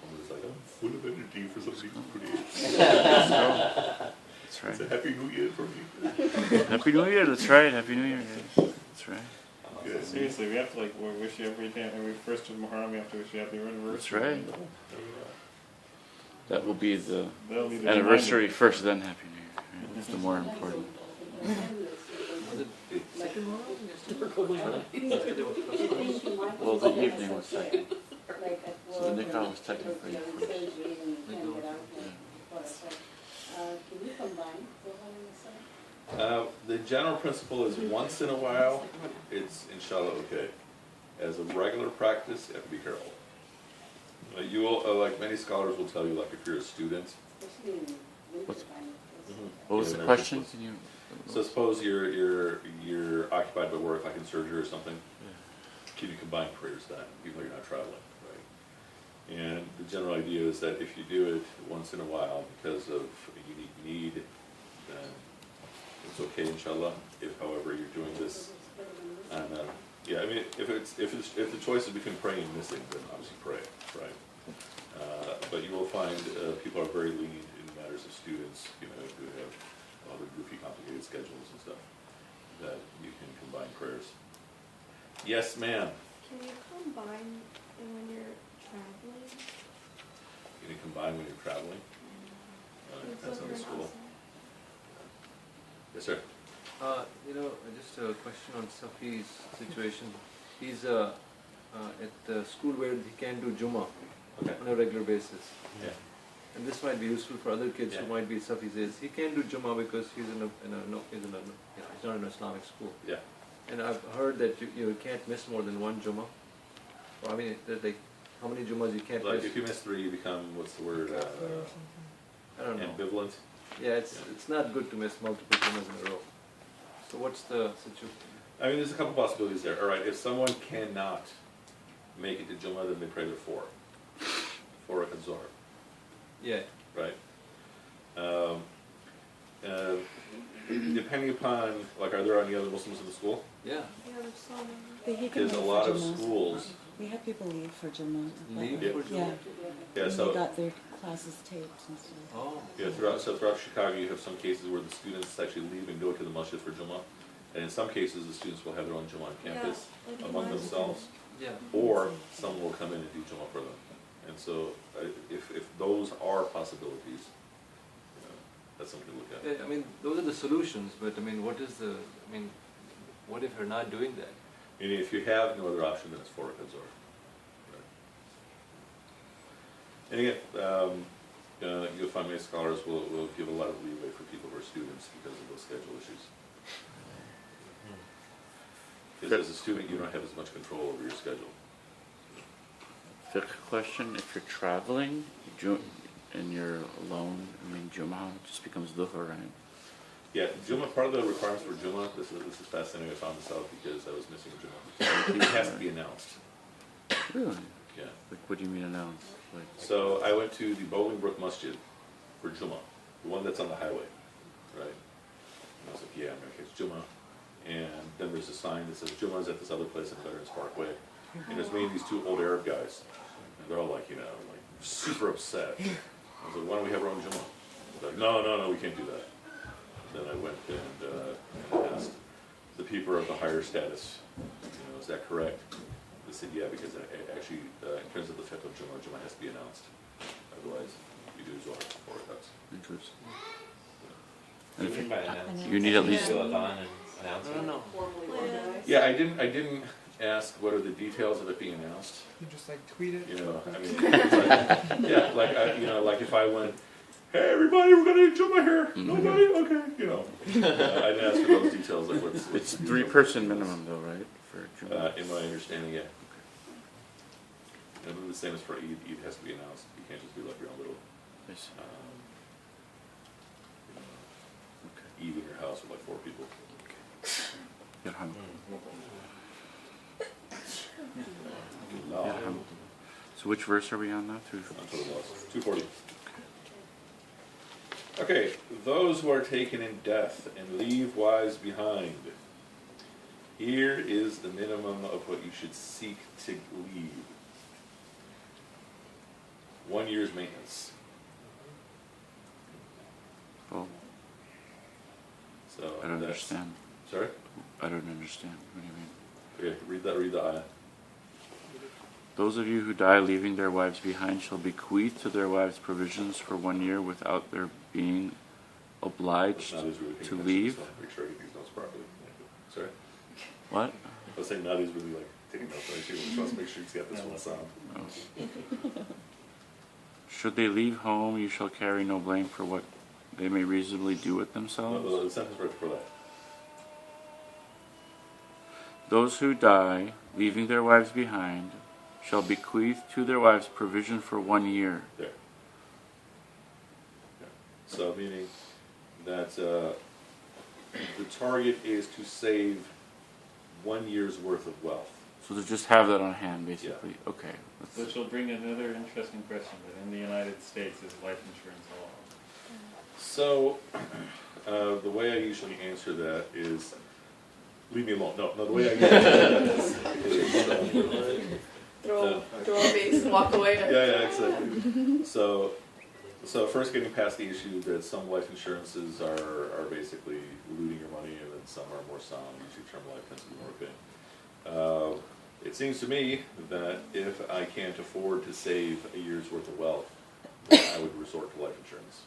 Omer's like, I'm full of energy for something pretty. Let's go. That's It's a right. happy new year for me. Happy New Year. That's right. Happy New Year, guys. That's right. Yeah, Seriously, we have to like wish you every day, every first of Muharram, we have to wish you happy anniversary. That's right. That will be the That'll be the anniversary first, then Happy New Year. Right? That's the more important. Well, the evening was second. So the nikah was technically first. Can you combine Zohar and Asr? The general principle is once in a while, it's inshallah okay. As a regular practice, you have to be careful. You will, like many scholars will tell you, like if you're a student. Especially in winter What's- time. What was Yeah, the very question? close. Can you? So suppose you're occupied by work, like in surgery or something. Can you combine prayers then, even though you're not traveling, right? And the general idea is that if you do it once in a while because of a unique need, then it's okay, inshallah. If, however, you're doing this, and yeah, I mean, if the choice is between praying and missing, then obviously pray, right? But you will find people are very lenient in matters of students, you know, who have other goofy, complicated schedules and stuff, that you can combine prayers. Yes, ma'am. Can you combine when you're traveling? You can combine when you're traveling. Depends on the school. Yes, sir. Just a question on Safi's situation. He's at the school where he can do Jummah Okay. on a regular basis. Yeah. And this might be useful for other kids who Yeah. might be Safi's age. He can do Jummah because he's he's not in an Islamic school. Yeah. And I've heard that you can't miss more than one Jummah. Well, I mean, like, how many Jummahs you can't Like miss? if you miss 3, you become, what's the word, I don't know. ambivalent. Yeah, it's not good to miss multiple Jummahs in a row. So what's the situation? I mean, there's a couple possibilities there. All right, if someone cannot make it to Jummah, then they pray their 4 rakat Zohar, Yeah. right? Depending upon, like, are there any other Muslims in the school? Yeah. Yeah, there's so many. But he can Because a leave lot for of Jummah. schools, We had people leave for Jummah. Leave Yeah. for Yeah, Jummah? yeah, and they so, got their classes taped and stuff. Oh. yeah, throughout Chicago, you have some cases where the students actually leave and go to the masjid for Jummah. And in some cases, the students will have their own Jummah on campus like in among mine. themselves. Yeah. Or someone will come in and do Jummah for them. And so, if those are possibilities, that's something to look at. Yeah, I mean, those are the solutions, but I mean, what if you're not doing that? And if you have no other option, then it's 4 rakat Zohar. And again, you'll find many scholars will give a lot of leeway for people who are students because of those schedule issues. Because as a student, you don't have as much control over your schedule. Fiqh question: if you're traveling, and you're alone, I mean, Jummah just becomes Dhuhr, right? Yeah, Jummah, part of the requirements for Jummah, this is fascinating, I found this out because I was missing Jummah. It has to be announced. Really? Yeah. Like, what do you mean announced? Like, So I went to the Bolingbrook Masjid for Jummah, the one that's on the highway, right? And I was like, yeah, I'm gonna catch Jummah. And then there's a sign that says Jummah is at this other place in Veterans Parkway. And there's me and these 2 old Arab guys. And they're all like, super upset. I was like, why don't we have our own Jummah? They're like, no, we can't do that. Then I went and asked the people of the higher status, is that correct? They said, yeah, because it actually, in terms of the fiqh of Jummah has to be announced. Otherwise, you do Zohar 4 rakats. interesting. What do you mean by announced? You need at least. Do it on and announce it? No. Formally organized. Yeah, I didn't ask what are the details of it being announced. You just like tweet it. I mean, it's like if I went, hey everybody, we're gonna do Jummah here. Nobody, okay, I didn't ask for those details. Like what's It's the 3-person minimum, though, right? For Jummah. in my understanding, yeah. And then the same as for Eid. Eid has to be announced. You can't just do like your own little I see. Eid in your house with like 4 people. Yarham. No, Yarham. So which verse are we on now? that's what it was. 240. Okay, those who are taken in death and leave wives behind, Here is the minimum of what you should seek to leave. 1 year's maintenance. Well, So I don't that's- understand. Sorry? I don't understand. What do you mean? Okay, read the ayah. Those of you who die leaving their wives behind shall bequeath to their wives provisions for 1 year without their being obliged Not as really paying to attention, leave. so make sure I get these notes properly. Sorry? What? I was saying Nadia's really like taking notes, right? She wants to make sure she's got this one sound. Oh. Should they leave home, you shall carry no blame for what they may reasonably do with themselves. No, the sentence right before that. Those who die, leaving their wives behind, shall bequeath to their wives provision for 1 year. There. Yeah. So meaning that the target is to save 1 year's worth of wealth. So to just have that on hand, basically. Okay. That's- Which will bring another interesting question, but in the United States, is life insurance law? So the way I usually answer that is, leave me alone. No, the way I usually answer that is Throw a base and walk away. yeah, exactly. So first getting past the issue that some life insurances are basically looting your money, and then some are more sound. Usually term life tends to be more okay. It seems to me that if I can't afford to save a year's worth of wealth, then I would resort to life insurance.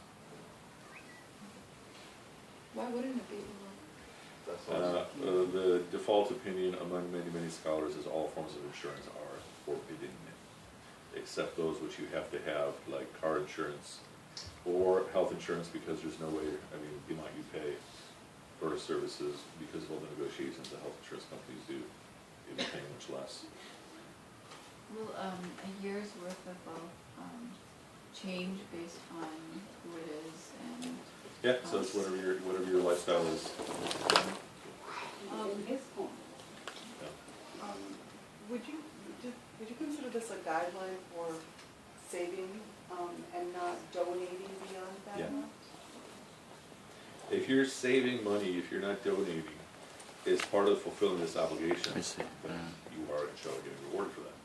Why wouldn't it be? The default opinion among many scholars is all forms of insurance are forbidden, except those which you have to have, like car insurance or health insurance, because there's no way, I mean, the amount you pay for services, because of all the negotiations the health insurance companies do, you'll be paying much less. Will a year's worth of change based on who it is and Yeah, so it's whatever your lifestyle is. In his home. Yeah. Would you consider this a guideline for saving and not donating beyond that Yeah. amount? If you're saving money, if you're not donating, as part of fulfilling this obligation, I see. then you are in shall getting rewarded for that.